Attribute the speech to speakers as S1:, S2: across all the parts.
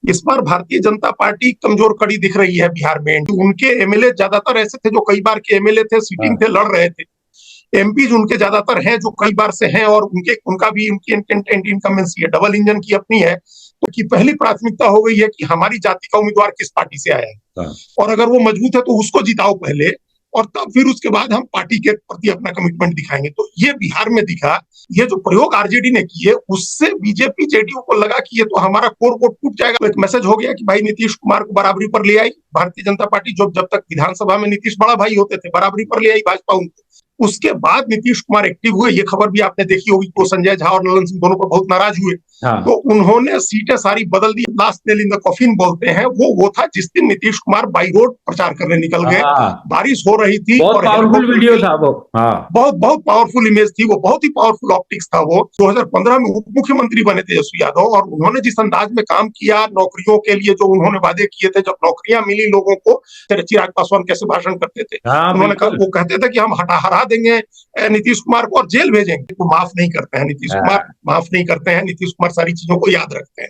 S1: इस बार भारतीय जनता पार्टी कमजोर कड़ी दिख रही है बिहार में। उनके एमएलए ज्यादातर ऐसे थे जो कई बार के एमएलए थे, सिटिंग थे, लड़ रहे थे। एमपी उनके ज्यादातर हैं जो कई बार से हैं, और उनका भी उनकी इनकम्बेंसी है, डबल इंजन की अपनी है। तो की पहली प्राथमिकता हो गई है कि हमारी जाति का उम्मीदवार किस पार्टी से आया है, और अगर वो मजबूत है तो उसको जिताओ पहले, और तब फिर उसके बाद हम पार्टी के प्रति अपना कमिटमेंट दिखाएंगे। तो ये बिहार में दिखा। ये जो प्रयोग आरजेडी ने किए, उससे बीजेपी जेडीयू को लगा कि ये तो हमारा कोर वोट टूट जाएगा। तो एक मैसेज हो गया कि भाई नीतीश कुमार को बराबरी पर ले आई भारतीय जनता पार्टी, जो जब तक विधानसभा में नीतीश बड़ा भाई होते थे, बराबरी पर ले आई भाजपा उनको। उसके बाद नीतीश कुमार एक्टिव हुए। ये खबर भी आपने देखी होगी, तो संजय झा और ललन सिंह दोनों पर बहुत नाराज हुए। तो उन्होंने सीटें सारी बदल दी। Last nail in the coffin बोलते हैं, वो था जिस दिन नीतीश कुमार बाई रोड प्रचार करने निकल गए। बारिश हो रही थी,
S2: बहुत पावरफुल वीडियो था वो।
S1: बहुत बहुत पावरफुल इमेज थी वो, बहुत ही पावरफुल ऑप्टिक्स था वो। 2015 में उप मुख्यमंत्री बने तेजस्वी यादव, और उन्होंने जिस अंदाज में काम किया नौकरियों के लिए, जो उन्होंने वादे किए थे, जब नौकरियां मिली लोगों को, चिराग पासवान कैसे भाषण करते थे। उन्होंने कहा, वो कहते थे कि हम हरा देंगे नीतीश कुमार को और जेल भेजेंगे। वो माफ नहीं करते हैं नीतीश कुमार, माफ नहीं करते हैं नीतीश कुमार, सारी चीजों को याद रखते हैं।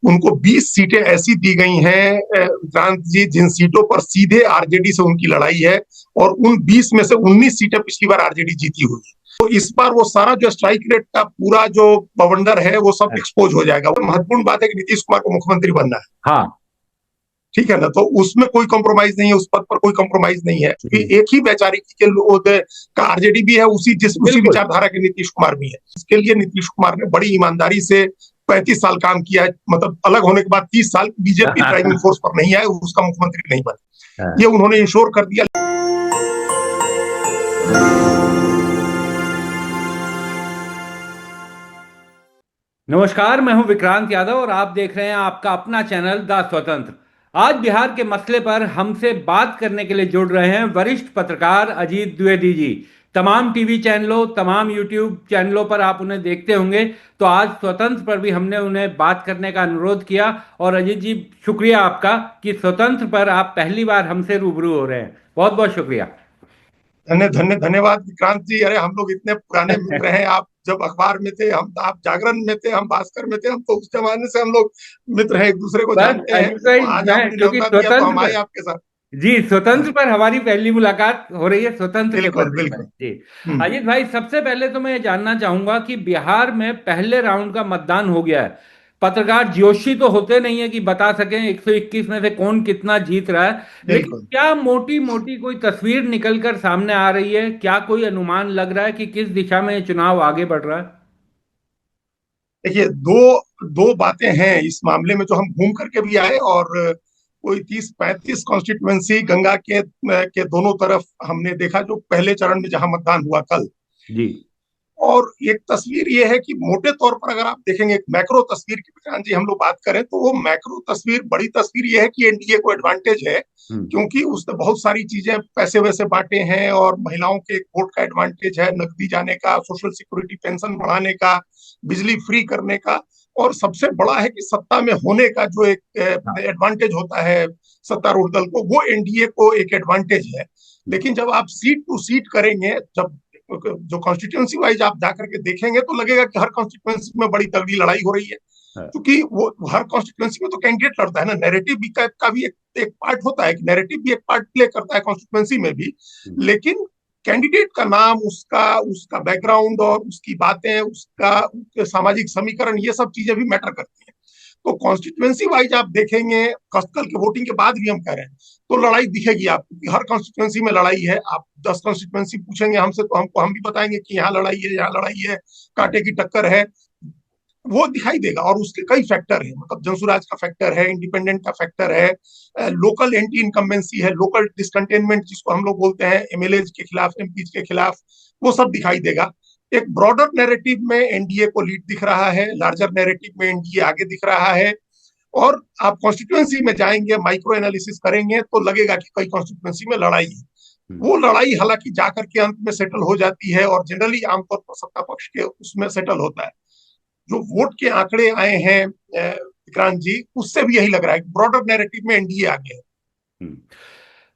S1: उनको 20 सीटें ऐसी दी गई हैं क्रांत जी, जिन सीटों पर सीधे आरजेडी से उनकी लड़ाई है, और उन 20 में से 19 सीटें पिछली बार आरजेडी जीती हुई है। तो इस बार वो सारा जो स्ट्राइक रेट का पूरा जो बवंडर है, वो सब एक्सपोज हो जाएगा। महत्वपूर्ण बात है कि नीतीश कुमार को मुख्यमंत्री बनना है।
S2: हाँ,
S1: ठीक है ना, तो उसमें कोई कॉम्प्रोमाइज नहीं है, उस पद पर कोई कॉम्प्रोमाइज नहीं है, क्योंकि एक ही वैचारिकी के लोग का आरजेडी भी है, उसी विचारधारा के नीतीश कुमार भी है। इसके लिए नीतीश कुमार ने बड़ी ईमानदारी से 35 साल काम किया है। मतलब अलग होने के बाद 30 साल बीजेपी ड्राइविंग फोर्स पर नहीं आए, उसका मुख्यमंत्री नहीं बने, ये उन्होंने इंश्योर कर दिया।
S2: नमस्कार, मैं हूं विक्रांत यादव और आप देख रहे हैं आपका अपना चैनल द स्वतंत्र। आज बिहार के मसले पर हमसे बात करने के लिए जुड़ रहे हैं वरिष्ठ पत्रकार अजीत द्विवेदी जी। तमाम टीवी चैनलों, तमाम यूट्यूब चैनलों पर आप उन्हें देखते होंगे। तो आज स्वतंत्र पर भी हमने उन्हें बात करने का अनुरोध किया। और अजीत जी, शुक्रिया आपका कि स्वतंत्र पर आप पहली बार हमसे रूबरू हो रहे हैं। बहुत बहुत शुक्रिया।
S1: धन्यवाद विक्रांत जी। अरे हम लोग इतने पुराने मित्र हैं। आप जब अखबार में थे, आप जागरण में थे, हम भास्कर में थे, हम तो उस जमाने से हम लोग मित्र हैं, एक दूसरे को जानते हैं। तो आज आपने न्योता दिया तो हम आए आपके साथ।
S2: जी, स्वतंत्र पर हमारी पहली मुलाकात हो रही है, स्वतंत्र के
S1: बिल्कुल
S2: बारे में।
S1: बिल्कुल।
S2: जी अजीत भाई, सबसे पहले तो मैं ये जानना चाहूंगा कि बिहार में पहले राउंड का मतदान हो गया है। पत्रकार जोशी तो होते नहीं है कि बता सकें 121 में से कौन कितना जीत रहा है, लेकिन क्या मोटी मोटी कोई तस्वीर निकल कर सामने आ रही है? क्या कोई अनुमान लग रहा है कि किस दिशा में ये चुनाव आगे बढ़ रहा है?
S1: देखिए, दो दो बातें हैं इस मामले में जो हम घूम करके भी आए, और कोई 30-35 कॉन्स्टिट्यूएंसी गंगा के दोनों तरफ हमने देखा, जो पहले चरण में जहां मतदान हुआ कल
S2: जी।
S1: और एक तस्वीर ये है कि मोटे तौर पर अगर आप देखेंगे मैक्रो तस्वीर की, विक्रांत जी, हम लोग बात करें तो वो मैक्रो तस्वीर, बड़ी तस्वीर ये है कि एनडीए को एडवांटेज है, क्योंकि उसने बहुत सारी चीजें पैसे वैसे बांटे हैं, और महिलाओं के वोट का एडवांटेज है, नकदी जाने का, सोशल सिक्योरिटी पेंशन बढ़ाने का, बिजली फ्री करने का, और सबसे बड़ा है कि सत्ता में होने का जो एक एडवांटेज होता है सत्तारूढ़ दल को, वो एनडीए को एक एडवांटेज है। लेकिन जब आप सीट टू सीट करेंगे, जब जो कॉन्स्टिट्यूंसी वाइज आप जाकर के देखेंगे, तो लगेगा कि हर कॉन्स्टिट्यूंसी में बड़ी तगड़ी लड़ाई हो रही है, क्योंकि वो हर कॉन्स्टिट्यूंसी में तो कैंडिडेट लड़ता है ना। नैरेटिव भी का भी एक पार्ट होता है कि नैरेटिव भी एक पार्ट प्ले करता है कॉन्स्टिट्यूंसी में भी, लेकिन कैंडिडेट का नाम, उसका बैकग्राउंड और उसकी बातें, उसका सामाजिक समीकरण, ये सब चीजें भी मैटर करती हैं। तो कॉन्स्टिट्यूएंसी वाइज आप देखेंगे, कल के वोटिंग के बाद भी हम कह रहे हैं, तो लड़ाई दिखेगी आपको कि हर कॉन्स्टिट्यूएंसी में लड़ाई है। आप 10 कॉन्स्टिट्यूएंसी पूछेंगे हमसे, तो हम भी बताएंगे कि यहाँ लड़ाई है, यहाँ लड़ाई है, कांटे की टक्कर है, वो दिखाई देगा। और उसके कई फैक्टर है, मतलब जनसुराज का फैक्टर है, इंडिपेंडेंट का फैक्टर है, लोकल एंटी इनकम्बेंसी है, लोकल डिसकंटेनमेंट जिसको हम लोग बोलते हैं, एमएलए के खिलाफ, एमपी के खिलाफ, वो सब दिखाई देगा। एक ब्रॉडर नैरेटिव में एनडीए को लीड दिख रहा है, लार्जर नैरेटिव में एनडीए आगे दिख रहा है। और आप कॉन्स्टिट्यूएंसी में जाएंगे, माइक्रो एनालिसिस करेंगे, तो लगेगा कि कई कॉन्स्टिट्यूएंसी में लड़ाई है। वो लड़ाई हालांकि जाकर के अंत में सेटल हो जाती है, और जनरली आमतौर पर सत्ता पक्ष के उसमें सेटल होता है। जो वोट के आंकड़े आए हैं विक्रांत जी, उससे भी यही लग रहा है कि ब्रॉडर नैरेटिव में एनडीए आगे है।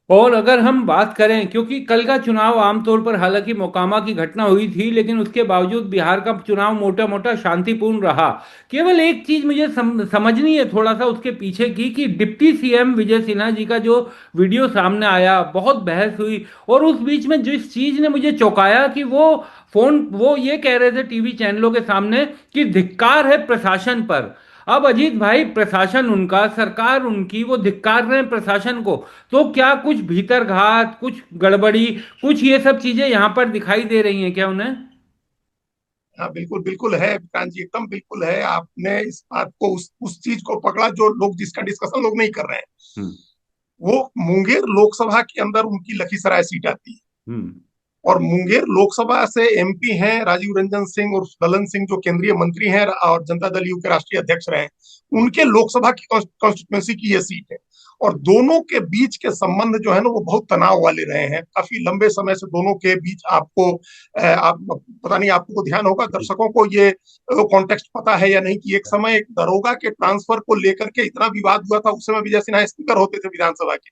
S2: और अगर हम बात करें, क्योंकि कल का चुनाव आमतौर पर हालांकि मोकामा की घटना हुई थी, लेकिन उसके बावजूद बिहार का चुनाव मोटा मोटा शांतिपूर्ण रहा। केवल एक चीज मुझे समझनी है थोड़ा सा उसके पीछे की, कि डिप्टी सीएम विजय सिन्हा जी का जो वीडियो सामने आया, बहुत बहस हुई। और उस बीच में जिस चीज ने मुझे चौंकाया कि वो ये कह रहे थे टीवी चैनलों के सामने कि धिक्कार है प्रशासन पर। अब अजीत भाई, प्रशासन उनका, सरकार उनकी, वो धिक्कार रहे हैं प्रशासन को, तो क्या कुछ भीतरघात, कुछ गड़बड़ी, कुछ ये सब चीजें यहां पर दिखाई दे रही हैं क्या उन्हें?
S1: हाँ बिल्कुल बिल्कुल है विक्रांत जी, एकदम बिल्कुल है। आपने इस बात को उस चीज को पकड़ा जो लोग, जिसका डिस्कशन लोग नहीं कर रहे हैं।
S2: हम्म।
S1: वो मुंगेर लोकसभा के अंदर उनकी लखीसराय सीट आती है।
S2: हम्म।
S1: और मुंगेर लोकसभा से एमपी हैं राजीव रंजन सिंह और ललन सिंह, जो केंद्रीय मंत्री हैं और जनता दल यू के राष्ट्रीय अध्यक्ष रहे। उनके लोकसभा की कॉन्स्टिट्यूंसी की ये सीट है। और दोनों के बीच के संबंध जो है ना, वो बहुत तनाव वाले रहे हैं काफी लंबे समय से दोनों के बीच। आप पता नहीं, आपको ध्यान होगा, दर्शकों को ये कॉन्टेक्स्ट पता है या नहीं, कि एक समय एक दरोगा के ट्रांसफर को लेकर के इतना विवाद हुआ था। उस समय विजय सिन्हा स्पीकर होते थे विधानसभा के,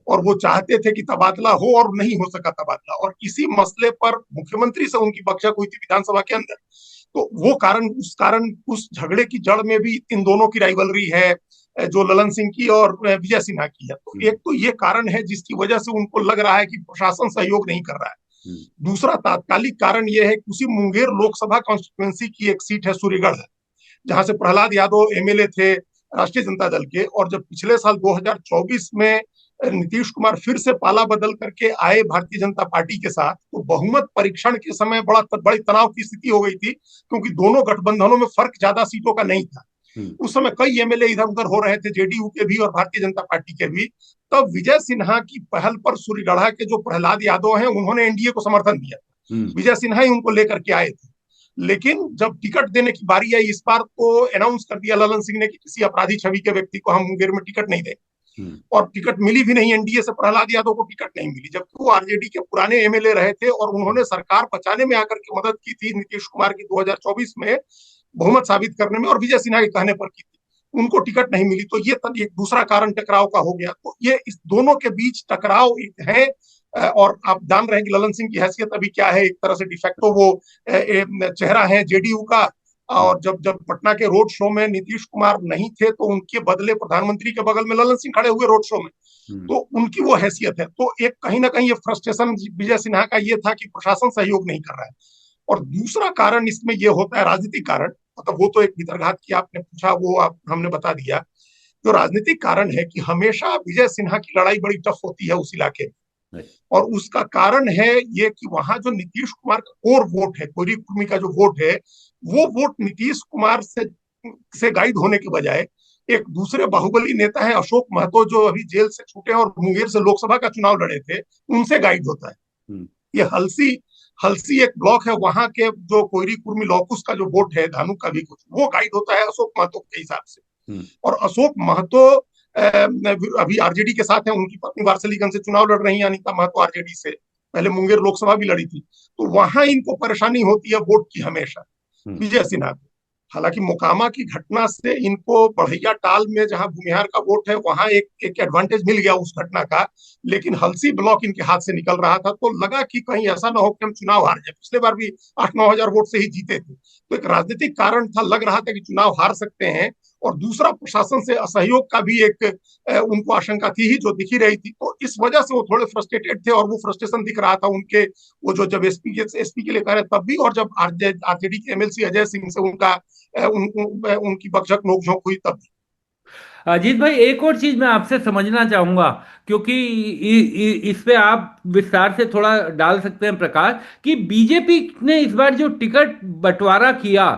S1: और वो चाहते थे कि तबादला हो, और नहीं हो सका तबादला। और इसी मसले पर मुख्यमंत्री से उनकी बकझक हुई थी विधानसभा के अंदर। तो वो कारण उस झगड़े की जड़ में भी इन दोनों की राइवलरी है, जो ललन सिंह की और विजय सिन्हा की है। तो एक तो ये कारण है जिसकी वजह से उनको लग रहा है कि प्रशासन सहयोग नहीं कर रहा है। दूसरा तात्कालिक कारण यह है कि उसी मुंगेर लोकसभा कॉन्स्टिट्यूंसी की एक सीट है सूर्यगढ़, जहां से प्रहलाद यादव एमएलए थे राष्ट्रीय जनता दल के। और जब पिछले साल 2024 में नीतीश कुमार फिर से पाला बदल करके आए भारतीय जनता पार्टी के साथ, तो बहुमत परीक्षण के समय बड़ी तनाव की स्थिति हो गई थी, क्योंकि दोनों गठबंधनों में फर्क ज्यादा सीटों का नहीं था। उस समय कई एमएलए इधर उधर हो रहे थे, जेडीयू के भी और भारतीय जनता पार्टी के भी। तब विजय सिन्हा की पहल पर सूर्यगढ़ा के जो प्रहलाद यादव हैं, उन्होंने एनडीए को समर्थन दिया। विजय सिन्हा ही उनको लेकर के आए थे। लेकिन जब टिकट देने की बारी आई, इस बार तो अनाउंस कर दिया ललन सिंह ने कि किसी अपराधी छवि के व्यक्ति को हम मुंगेर में टिकट नहीं देंगे। और टिकट मिली भी नहीं, एनडीए से प्रहलाद यादव को टिकट नहीं मिली, जबकि वो आरजेडी के पुराने एमएलए रहे थे और उन्होंने सरकार बचाने में आकर के मदद की थी नीतीश कुमार की 2024 में, बहुमत साबित करने में, और विजय सिन्हा के कहने पर की थी। उनको टिकट नहीं मिली, तो ये एक दूसरा कारण टकराव का हो गया। तो ये इस दोनों के बीच टकराव है। और आप जान रहे हैं कि ललन सिंह की हैसियत अभी क्या है, एक तरह से डिफेक्टो वो चेहरा है जेडीयू का। और जब जब पटना के रोड शो में नीतीश कुमार नहीं थे, तो उनके बदले प्रधानमंत्री के बगल में ललन सिंह खड़े हुए रोड शो में। तो उनकी वो हैसियत है। तो एक कहीं ना कहीं ये फ्रस्ट्रेशन विजय सिन्हा का ये था कि प्रशासन सहयोग नहीं कर रहा है। और दूसरा कारण इसमें ये होता है राजनीतिक कारण, मतलब वो तो एक भीतरघात की आपने पूछा, वो हमने बता दिया। जो राजनीतिक कारण है कि हमेशा विजय सिन्हा की लड़ाई बड़ी टफ होती है उस इलाके में। और उसका कारण है ये कि वहां जो नीतीश कुमार का कोर वोट है, कोयरी कुर्मी का जो वोट है, वो वोट नीतीश कुमार से गाइड होने के बजाय एक दूसरे बाहुबली नेता है अशोक महतो, जो अभी जेल से छूटे और मुंगेर से लोकसभा का चुनाव लड़े थे, उनसे गाइड होता है। ये हलसी हलसी एक ब्लॉक है वहां के, जो कोयरी कुर्मी लॉकुस का जो वोट है, धानु का भी कुछ, वो गाइड होता है अशोक महतो के हिसाब से। और अशोक महतो अभी आरजेडी के साथ है, उनकी पत्नी वारसलीगंज से चुनाव लड़ रही है अनिता महतो, आरजेडी से पहले मुंगेर लोकसभा भी लड़ी थी। तो वहां इनको परेशानी होती है वोट की हमेशा, विजय सिन्हा को। हालांकि मोकामा की घटना से इनको बढ़ैया टाल में जहां भूमिहार का वोट है, वहां एक एडवांटेज मिल गया उस घटना का। लेकिन हलसी ब्लॉक इनके हाथ से निकल रहा था, तो लगा कि कहीं ऐसा ना हो कि हम चुनाव हार जाए। पिछले बार भी 8-9 हजार वोट से ही जीते थे। तो एक राजनीतिक कारण था, लग रहा था कि चुनाव हार सकते हैं। और दूसरा, प्रशासन से असहयोग का भी एक उनको आशंका थी ही, जो दिखी रही थी। तो इस वजह से वो थोड़े फ्रस्ट्रेटेड थे, और वो फ्रस्ट्रेशन दिख रहा था उनके, वो जो जब एसपी के लिए कह रहे तब भी, और जब आरजेडी के एमएलसी अजय सिंह से उनकी बकझक नोकझोंक हुई तब भी।
S2: अजीत भाई, एक और चीज मैं आपसे समझना चाहूंगा, क्योंकि इस पे आप विस्तार से थोड़ा डाल सकते हैं प्रकाश, कि बीजेपी ने इस बार जो टिकट बंटवारा किया,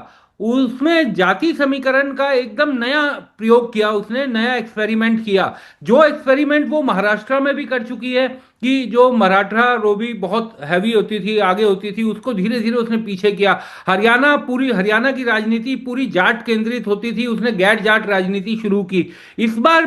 S2: उसमें जाति समीकरण का एकदम नया प्रयोग किया, उसने नया एक्सपेरिमेंट किया। जो एक्सपेरिमेंट वो महाराष्ट्र में भी कर चुकी है, कि जो मराठा रोबी बहुत हैवी होती थी, आगे होती थी, उसको धीरे धीरे उसने पीछे किया। हरियाणा की राजनीति पूरी जाट केंद्रित होती थी, उसने गैर जाट राजनीति शुरू की। इस बार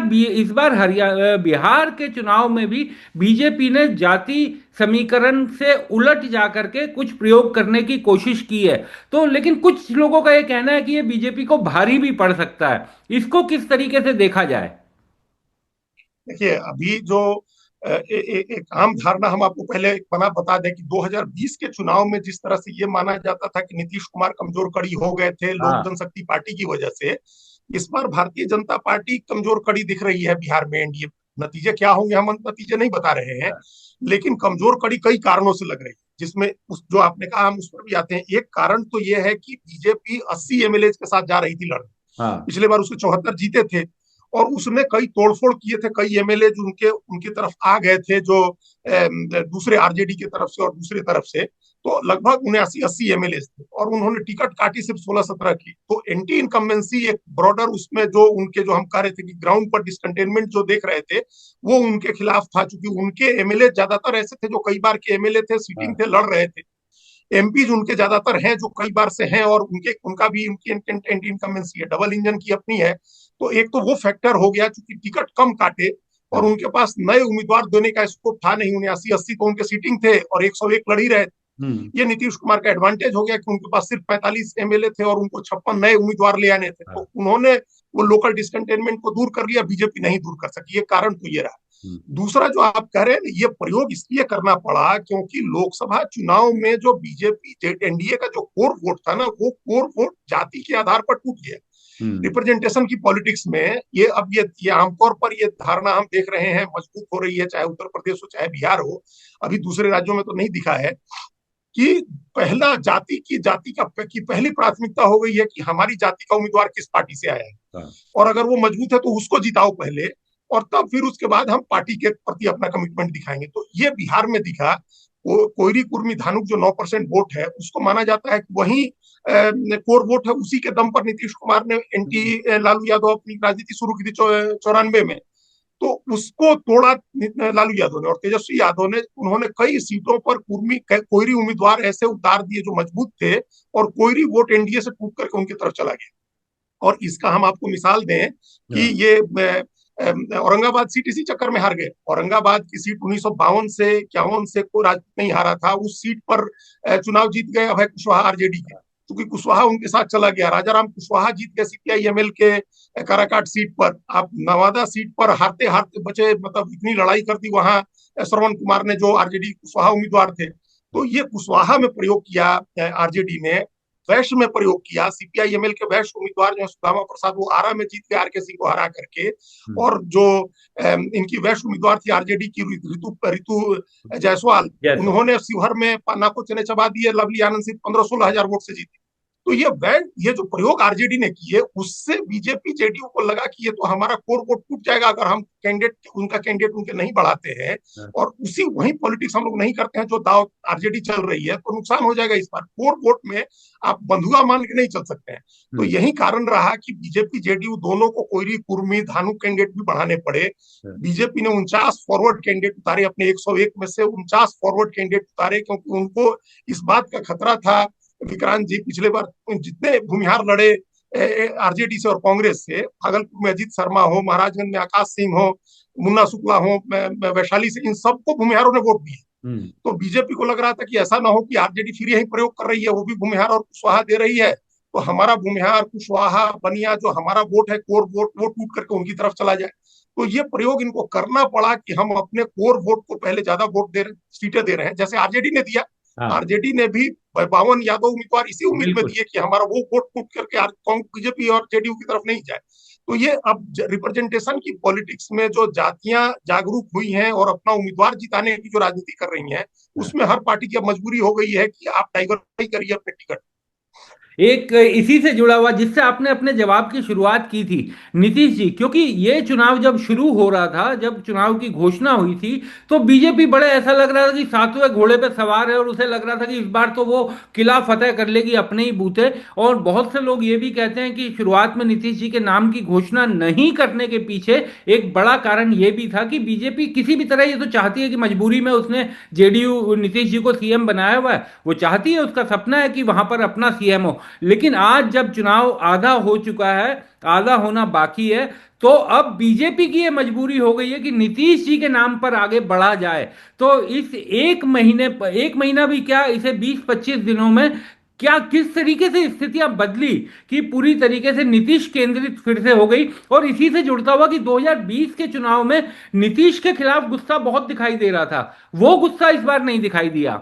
S2: बिहार के चुनाव में भी बीजेपी ने जाति समीकरण से उलट जाकर के कुछ प्रयोग करने की कोशिश की है। तो लेकिन कुछ लोगों का यह कहना है कि ये बीजेपी को भारी भी पड़ सकता है। इसको किस तरीके से देखा जाए?
S1: देखिए, अभी जो एक आम धारणा हम आपको पहले एक बना बता दें कि 2020 के चुनाव में जिस तरह से ये माना जाता था कि नीतीश कुमार कमजोर कड़ी हो गए थे लोक जनशक्ति पार्टी की वजह से, इस बार भारतीय जनता पार्टी कमजोर कड़ी दिख रही है बिहार में एनडीए। नतीजे क्या होंगे हम नतीजे नहीं बता रहे हैं, लेकिन कमजोर कड़ी कई कारणों से लग रही है, जिसमें उस जो आपने कहा हम उस पर भी आते हैं। एक कारण तो ये है कि बीजेपी 80 एमएलए के साथ जा रही थी लड़ने। पिछले बार उसके 74 जीते थे और उसने कई तोड़फोड़ किए थे, कई एमएलए जो उनकी तरफ आ गए थे, जो दूसरे आरजेडी की तरफ से और दूसरी तरफ से, तो लगभग 79-80 एमएलए थे और उन्होंने टिकट काटी सिर्फ 16-17 की। तो एंटी इनकम्बेंसी एक ब्रॉडर उसमें जो उनके जो हम कह रहे थे कि ग्राउंड पर डिसकंटेनमेंट जो देख रहे थे वो उनके खिलाफ था, क्योंकि उनके एमएलए ज्यादातर ऐसे थे जो कई बार के एमएलए थे, सीटिंग थे, लड़ रहे थे। एमपी उनके ज्यादातर हैं जो कई बार से हैं और उनका भी उनकी एंटी इनकम्बेंसी है, डबल इंजन की अपनी है। तो एक तो वो फैक्टर हो गया, क्योंकि टिकट कम काटे और उनके पास नए उम्मीदवार देने का स्कोप था नहीं। 79-80 तो उनके सीटिंग थे और 101 लड़ ही रहे थे। ये नीतीश कुमार का एडवांटेज हो गया कि उनके पास सिर्फ 45 एमएलए थे और उनको 56 नए उम्मीदवार ले आने थे। तो उन्होंने वो लोकल डिसकंटेनमेंट को दूर कर लिया, बीजेपी नहीं दूर कर सकी। ये कारण तो ये रहा। दूसरा जो आप कह रहे हैं, ये प्रयोग इसलिए करना पड़ा क्योंकि लोकसभा चुनाव में जो बीजेपी एनडीए का जो कोर वोट था ना, वो कोर वोट जाति के आधार पर टूट गया। रिप्रेजेंटेशन की पॉलिटिक्स में ये अब ये आमतौर पर ये धारणा हम देख रहे हैं मजबूत हो रही है, चाहे उत्तर प्रदेश हो चाहे बिहार हो। अभी दूसरे राज्यों में तो नहीं दिखा है कि पहला जाति की पहली प्राथमिकता हो गई है कि हमारी जाति का उम्मीदवार किस पार्टी से आया है और अगर वो मजबूत है तो उसको जिताओ पहले, और तब फिर उसके बाद हम पार्टी के प्रति अपना कमिटमेंट दिखाएंगे। तो ये बिहार में दिखा। कोयरी कुर्मी धानुक जो 9% वोट है, उसको माना जाता है कि वही कोर वोट है। उसी के दम पर नीतीश कुमार ने एंटी लालू यादव अपनी राजनीति शुरू की थी 94 में। तो उसको तोड़ा लालू यादव ने और तेजस्वी यादव ने। उन्होंने कई सीटों पर कोयरी उम्मीदवार ऐसे उतार दिए जो मजबूत थे और कोयरी वोट एनडीए से टूट करके उनकी तरफ चला गया। और इसका हम आपको मिसाल दें कि ये औरंगाबाद सीट इसी चक्कर में हार गए। औरंगाबाद की सीट 1952 से 51 से कोई राजपूत नहीं हारा था। उस सीट पर चुनाव जीत गए अभय कुशवाहा आरजेडी के, क्योंकि कुशवाहा उनके साथ चला गया। राजाराम कुशवाहा जीत गए सीपीआई-एमएल के काराकाट सीट पर। आप नवादा सीट पर हारते हारते बचे, मतलब इतनी लड़ाई कर दी वहां श्रवण कुमार ने जो आरजेडी कुशवाहा उम्मीदवार थे। तो ये कुशवाहा में प्रयोग किया आरजेडी ने, वैश्य में प्रयोग किया। सीपीआई-एमएल के वैश्य उम्मीदवार जो सुदामा प्रसाद, वो आरा में जीत गए आरके सिंह को हरा करके। और जो इनकी वैश्य उम्मीदवार थी आरजेडी की रितु जायसवाल, उन्होंने शिवहर में नाको चने चबा दिए। लवली आनंद सिंह 15-16 हजार वोट से जीती। तो ये जो प्रयोग आरजेडी ने किए, उससे बीजेपी जेडीयू को लगा कि ये तो हमारा कोर वोट टूट जाएगा अगर हम उनका कैंडिडेट उनके नहीं बढ़ाते हैं और वही पॉलिटिक्स हम लोग नहीं करते हैं जो दाव आरजेडी चल रही है, तो नुकसान हो जाएगा। इस बार कोर वोट में आप बंधुआ मान के नहीं चल सकते हैं। तो यही कारण रहा कि बीजेपी जेडीयू दोनों को कोयरी कुर्मी धानु कैंडिडेट भी बढ़ाने पड़े। बीजेपी ने 49 फॉरवर्ड कैंडिडेट उतारे, अपने 101 में से 49 फॉरवर्ड कैंडिडेट उतारे, क्योंकि उनको इस बात का खतरा था। विक्रांत जी, पिछले बार जितने भूमिहार लड़े आरजेडी से और कांग्रेस से, भागलपुर में अजीत शर्मा हो, महाराजगंज में आकाश सिंह हो, मुन्ना शुक्ला हो, वैशाली से, इन सबको भूमिहारों ने वोट दिए। तो बीजेपी को लग रहा था कि ऐसा ना हो कि आरजेडी फिर यही प्रयोग कर रही है, वो भी भूमिहार और कुशवाहा दे रही है, तो हमारा भूमिहार कुशवाहा बनिया जो हमारा वोट है कोर वोट, वो टूट करके उनकी तरफ चला जाए। तो ये प्रयोग इनको करना पड़ा कि हम अपने कोर वोट को पहले ज्यादा वोट दे रहे, सीटें दे रहे हैं, जैसे आरजेडी ने दिया। आरजेडी ने भी 52 यादव उम्मीदवार इसी उम्मीद में दिए कि हमारा वो वोट टूट करके बीजेपी और जेडीयू की तरफ नहीं जाए। तो ये अब रिप्रेजेंटेशन की पॉलिटिक्स में जो जातियां जागरूक हुई हैं और अपना उम्मीदवार जिताने की जो राजनीति कर रही हैं, उसमें हर पार्टी की अब मजबूरी हो गई है कि आप डाइवर्सिफाई करिए अपने टिकट।
S2: एक इसी से जुड़ा हुआ, जिससे आपने अपने जवाब की शुरुआत की थी नीतीश जी, क्योंकि ये चुनाव जब शुरू हो रहा था, जब चुनाव की घोषणा हुई थी, तो बीजेपी बड़े ऐसा लग रहा था कि सातवें घोड़े पे सवार है और उसे लग रहा था कि इस बार तो वो किला फतेह कर लेगी अपने ही बूते। और बहुत से लोग ये भी कहते हैं कि शुरुआत में नीतीश जी के नाम की घोषणा नहीं करने के पीछे एक बड़ा कारण ये भी था कि बीजेपी किसी भी तरह ये तो चाहती है कि मजबूरी में उसने जेडीयू नीतीश जी को सीएम बनाया हुआ है, वो चाहती है, उसका सपना है कि वहां पर अपना सीएम हो। लेकिन आज जब चुनाव आधा हो चुका है, आधा होना बाकी है, तो अब बीजेपी की यह मजबूरी हो गई है कि नीतीश जी के नाम पर आगे बढ़ा जाए। तो इस एक महीना भी क्या, इसे 20-25 दिनों में क्या किस तरीके से स्थितियां बदली कि पूरी तरीके से नीतीश केंद्रित फिर से हो गई। और इसी से जुड़ता हुआ कि 2020 के चुनाव में नीतीश के खिलाफ गुस्सा बहुत दिखाई दे रहा था, वो गुस्सा इस बार नहीं दिखाई दिया।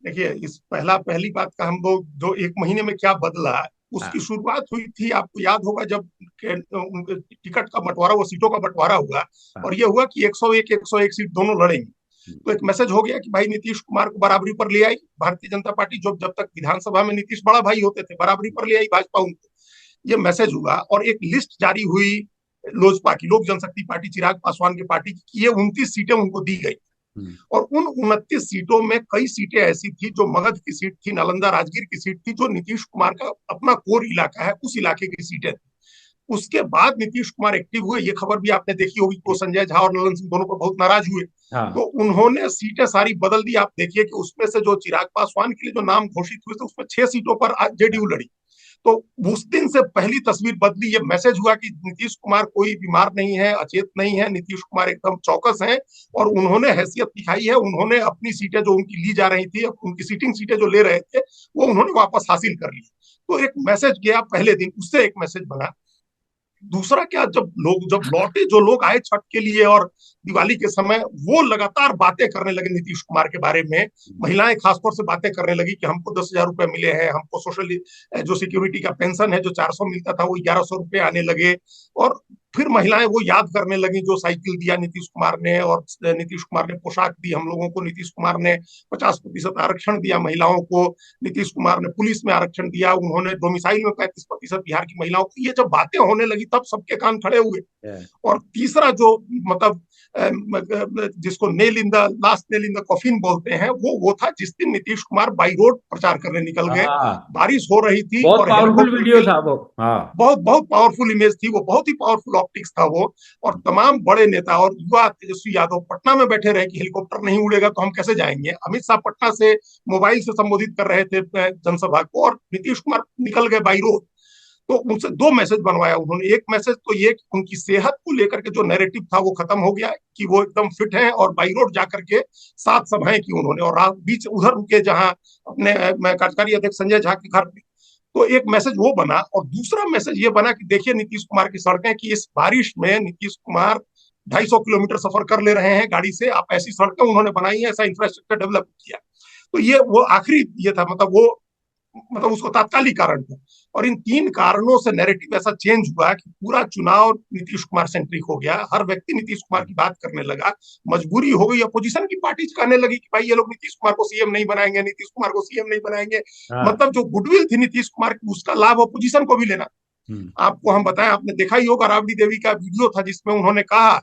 S1: देखिए, इस पहली बात का हम लोग जो एक महीने में क्या बदला, उसकी
S2: हाँ।
S1: शुरुआत हुई थी, आपको याद होगा जब उनके टिकट का बंटवारा, वो सीटों का बंटवारा हुआ,
S2: हाँ।
S1: और ये हुआ कि 101 सीट दोनों लड़ेंगे। तो एक मैसेज हो गया कि भाई नीतीश कुमार को बराबरी पर ले आई भारतीय जनता पार्टी, जो जब तक विधानसभा में नीतीश बड़ा भाई होते थे, बराबरी पर ले आई भाजपा उनको। ये मैसेज हुआ और एक लिस्ट जारी हुई लोजपा की, लोक जनशक्ति पार्टी, चिराग पासवान की पार्टी की, ये 29 सीटें उनको दी गई।
S2: हम्म।
S1: और उन 29 सीटों में कई सीटें ऐसी थी जो मगध की सीट थी, नालंदा राजगीर की सीट थी, जो नीतीश कुमार का अपना कोर इलाका है, उस इलाके की सीटें थी। उसके बाद नीतीश कुमार एक्टिव हुए, ये खबर भी आपने देखी होगी, वो संजय झा और ललन सिंह दोनों पर बहुत नाराज हुए। तो
S2: हाँ।
S1: उन्होंने सीटें सारी बदल दी। आप देखिए कि उसमें से जो चिराग पासवान के लिए जो नाम घोषित हुए थे, उसमें 6 सीटों पर जेडीयू लड़ी। तो उस दिन से पहली तस्वीर बदली, ये मैसेज हुआ कि नीतीश कुमार कोई बीमार नहीं है, अचेत नहीं है, नीतीश कुमार एकदम चौकस हैं। और उन्होंने हैसियत दिखाई है, उन्होंने अपनी सीटें जो उनकी ली जा रही थी, उनकी सीटिंग सीटें जो ले रहे थे, वो उन्होंने वापस हासिल कर ली। तो एक मैसेज गया पहले दिन, उससे एक मैसेज बना। दूसरा क्या, जब लौटे जो लोग आए छठ के लिए और दिवाली के समय, वो लगातार बातें करने लगे नीतीश कुमार के बारे में। महिलाएं खासतौर से बातें करने लगी कि हमको 10,000 रुपए मिले हैं, हमको सोशल जो सिक्योरिटी का पेंशन है जो 400 मिलता था, वो 1100 रुपए आने लगे। और फिर महिलाएं वो याद करने लगी जो साइकिल दिया नीतीश कुमार ने, और नीतीश कुमार ने पोशाक दी हम लोगों को, नीतीश कुमार ने 50% आरक्षण दिया महिलाओं को, नीतीश कुमार ने पुलिस में आरक्षण दिया, उन्होंने डोमिसाइल में 35% बिहार की महिलाओं को। ये जब बातें होने लगी तब सबके कान खड़े हुए। और तीसरा जो, मतलब जिसको nail in the last nail in the coffin बोलते हैं, वो था जिस दिन नीतीश कुमार बाई रोड प्रचार करने निकल गए।
S2: हाँ।
S1: बारिश हो रही थी
S2: बहुत
S1: और
S2: पावरफुल
S1: हेलीकॉप्टर
S2: वीडियो
S1: के,
S2: था वो। हाँ।
S1: बहुत बहुत पावरफुल इमेज थी वो, बहुत ही पावरफुल ऑप्टिक्स था वो। और तमाम बड़े नेता और युवा तेजस्वी यादव पटना में बैठे रहे कि हेलीकॉप्टर नहीं उड़ेगा तो हम कैसे जाएंगे। अमित शाह पटना से मोबाइल से संबोधित कर रहे थे जनसभा को, और नीतीश कुमार निकल गए बाई रोड। तो उनसे दो मैसेज बनवाया उन्होंने। एक मैसेज तो ये कि उनकी सेहत को लेकर के जो नैरेटिव था वो खत्म हो गया, कि वो एकदम फिट हैं, और बाई रोड जाकर के 7 सभाएं की उन्होंने, और बीच उधर उनके जहां अपने कार्यकारी अध्यक्ष संजय झा के घर पे। तो एक मैसेज वो बना, और दूसरा मैसेज ये बना कि देखिए नीतीश कुमार की सड़कें, कि इस बारिश में नीतीश कुमार 250 किलोमीटर सफर कर ले रहे हैं गाड़ी से, आप ऐसी सड़कें उन्होंने बनाई है, ऐसा इंफ्रास्ट्रक्चर डेवलप किया। तो ये वो आखिरी ये था, मतलब वो, मतलब उसको तात्कालिक कारण था। और इन 3 कारणों से नैरेटिव ऐसा चेंज हुआ कि पूरा चुनाव नीतीश कुमार सेंट्रिक हो गया, हर व्यक्ति नीतीश कुमार की बात करने लगा। मजबूरी हो गई, अपोजिशन की पार्टी कहने लगी कि भाई ये लोग नीतीश कुमार को सीएम नहीं बनाएंगे, नीतीश कुमार को सीएम नहीं बनाएंगे।
S2: हाँ।
S1: मतलब जो गुडविल थी नीतीश कुमार की, उसका लाभ अपोजिशन को भी लेना।
S2: हम्म।
S1: आपको हम बताएं, आपने देखा ही होगा, राबड़ी देवी का वीडियो था जिसमें उन्होंने कहा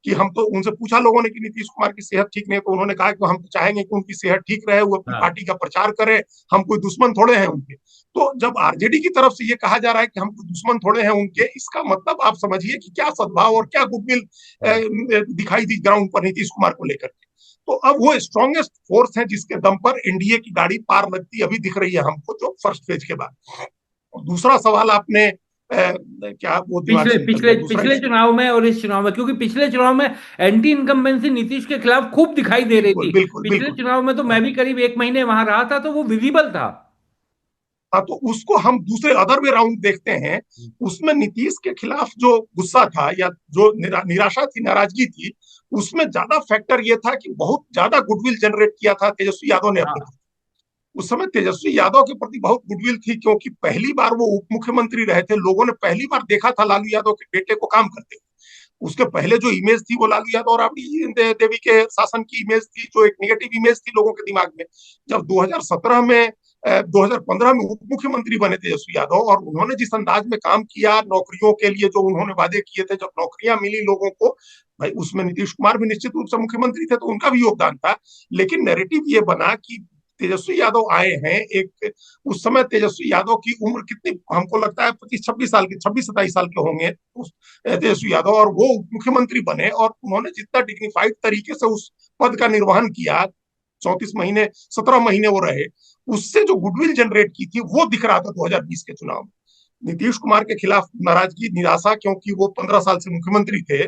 S1: कि हम तो, उनसे पूछा लोगों ने कि नीतीश कुमार की सेहत ठीक नहीं है, तो उन्होंने कहा कि हम तो चाहेंगे कि उनकी सेहत ठीक रहे, वो अपनी
S2: हाँ।
S1: पार्टी का प्रचार करें, हम कोई दुश्मन थोड़े हैं उनके। तो जब आरजेडी की तरफ से ये कहा जा रहा है कि हम कोई दुश्मन थोड़े हैं उनके, इसका मतलब आप समझिए कि क्या सद्भाव और क्या गुडविल दिखाई दी ग्राउंड पर नीतीश कुमार को लेकर के। तो अब वो स्ट्रॉन्गेस्ट फोर्स है जिसके दम पर एनडीए की गाड़ी पार लगती अभी दिख रही है हमको, जो फर्स्ट फेज के बाद। और दूसरा सवाल आपने क्या, वो दिमाग
S2: पिछले
S1: से निकल
S2: पिछले
S1: गया दूसरा
S2: पिछले
S1: इशू।
S2: चुनाव में और इस चुनाव में, क्योंकि पिछले चुनाव में एंटी इनकम्बेंसी नीतीश के खिलाफ खूब दिखाई दे रही
S1: बिल्कुल
S2: थी।
S1: बिल्कुल
S2: पिछले
S1: बिल्कुल।
S2: चुनाव में तो मैं
S1: हाँ
S2: भी करीब एक महीने वहां रहा था, तो वो विजिबल था।
S1: हाँ, तो उसको हम दूसरे अदर वे राउंड देखते हैं। उसमें नीतीश के खिलाफ जो गुस्सा था, या जो निराशा थी, नाराजगी थी, उसमें ज्यादा फैक्टर ये था कि बहुत ज्यादा गुडविल जनरेट किया था तेजस्वी यादव ने अपने।
S2: हाँ।
S1: उस समय तेजस्वी यादव के प्रति बहुत गुडविल थी, क्योंकि पहली बार वो उप मुख्यमंत्री रहे थे, लोगों ने पहली बार देखा था लालू यादव के बेटे को काम करते हुए। उसके पहले जो इमेज थी वो लालू यादव और राबड़ी देवी के शासन की इमेज थी, जो एक निगेटिव इमेज थी लोगों के दिमाग में। जब 2017 में 2015 में उप मुख्यमंत्री बने तेजस्वी यादव, और उन्होंने जिस अंदाज में काम किया नौकरियों के लिए, जो उन्होंने वादे किए थे, जब नौकरियां मिली लोगों को, भाई उसमें नीतीश कुमार भी निश्चित रूप से मुख्यमंत्री थे तो उनका भी योगदान था। लेकिन नैरेटिव ये बना कि तेजस्वी यादव आए हैं एक, उस समय तेजस्वी यादव की उम्र कितनी, हमको लगता है 25-26 साल के, 26-27 साल के होंगे उस तेजस्वी यादव, और वो मुख्यमंत्री बने, और उन्होंने जितना डिग्निफाइड तरीके से उस पद का निर्वहन किया, 34 महीने, 17 महीने वो रहे, उससे जो गुडविल जनरेट की थी वो दिख रहा था 2020 के चुनाव में। नीतीश कुमार के खिलाफ नाराजगी, निराशा, क्योंकि वो 15 साल से मुख्यमंत्री थे,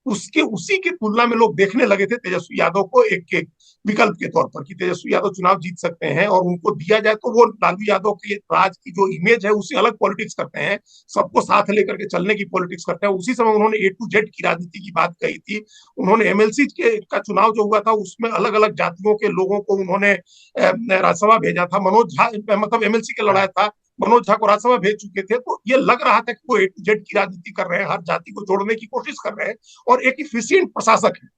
S1: उसके उसी की तुलना में लोग देखने लगे थे तेजस्वी यादव को एक एक विकल्प के तौर पर कि तेजस्वी यादव चुनाव जीत सकते हैं और उनको दिया जाए तो वो लालू यादव की राज की जो इमेज है उससे अलग पॉलिटिक्स करते हैं, सबको साथ लेकर के चलने की पॉलिटिक्स करते हैं। उसी समय उन्होंने A to Z की राजनीति की बात कही थी। उन्होंने MLC के का चुनाव जो हुआ था उसमें अलग अलग जातियों के लोगों को उन्होंने राज्यसभा भेजा था। मनोज झा मतलब MLC के लड़ाया था, मनोज झा को राज्यसभा भेज चुके थे। तो ये लग रहा था कि वो A to Z की राजनीति कर रहे हैं, हर जाति को जोड़ने की कोशिश कर रहे हैं और एक इफिशियंट प्रशासक है।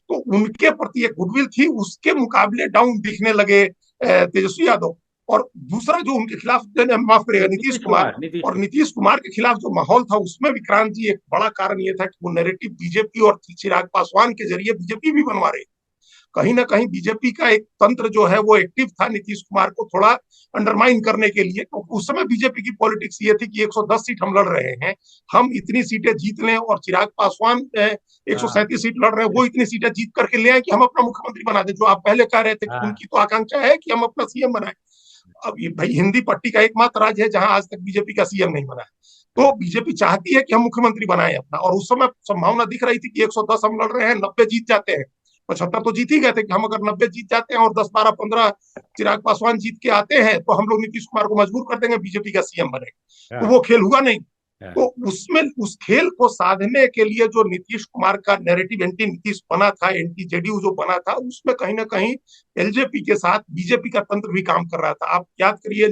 S1: तो उनके प्रति एक गुडविल थी, उसके मुकाबले डाउन दिखने लगे तेजस्वी यादव। और दूसरा जो उनके खिलाफ, माफ करिएगा, नीतीश कुमार। और नीतीश कुमार के खिलाफ जो माहौल था उसमें विक्रांत जी एक बड़ा कारण ये था कि वो नैरेटिव बीजेपी और चिराग पासवान के जरिए बीजेपी भी बनवा रही। कहीं ना कहीं बीजेपी का एक तंत्र जो है वो एक्टिव था नीतीश कुमार को थोड़ा अंडरमाइन करने के लिए। तो उस समय बीजेपी की पॉलिटिक्स ये थी कि 110 सीट हम लड़ रहे हैं, हम इतनी सीटें जीत लें, और चिराग पासवान 137 सीट लड़ रहे हैं, वो इतनी सीटें जीत करके ले आए कि हम अपना मुख्यमंत्री बना दें। जो आप पहले कह रहे थे कि उनकी तो आकांक्षा है कि हम अपना सीएम बनाए। अब ये भाई हिंदी पट्टी का एकमात्र राज्य है जहां आज तक बीजेपी का सीएम नहीं बना है। तो बीजेपी चाहती है कि हम मुख्यमंत्री बनाए अपना, और उस समय संभावना दिख रही थी कि 110 हम लड़ रहे हैं, 90 जीत जाते हैं। 75 तो जीत ही गए थे कि हम अगर 90 जीत जाते हैं और 10, 12, 15 चिराग पासवान जीत के आते हैं तो हम लोग नीतीश कुमार को मजबूर कर देंगे, बीजेपी का सीएम बनेगा। तो वो खेल हुआ नहीं। तो उसमें उस खेल को साधने के लिए जो नीतीश कुमार का नैरेटिव एंटी नीतीश बना था, एंटी जेडीयू जो बना था, उसमें कहीं ना कहीं एलजेपी के साथ बीजेपी का तंत्र भी काम कर रहा था। आप याद करिए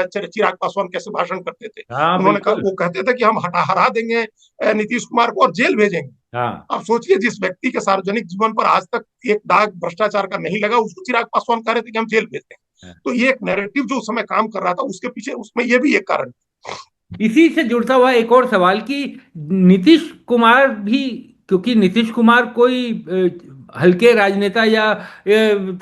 S1: चिराग पासवान कैसे भाषण करते थे। उन्होंने कहा, वो कहते थे कि हम हरा देंगे नीतीश कुमार को और जेल भेजेंगे। अब सोचिए, जिस व्यक्ति के सार्वजनिक जीवन पर आज तक एक दाग भ्रष्टाचार का नहीं लगा, उसको चिराग पासवान कह रहे थे कि हम जेल भेजते हैं। तो ये एक नैरेटिव जो उस समय काम कर रहा था, उसके पीछे उसमें ये भी एक कारण।
S2: इसी से जुड़ता हुआ एक और सवाल कि नीतीश कुमार भी, क्योंकि नीतीश कुमार कोई हल्के राजनेता या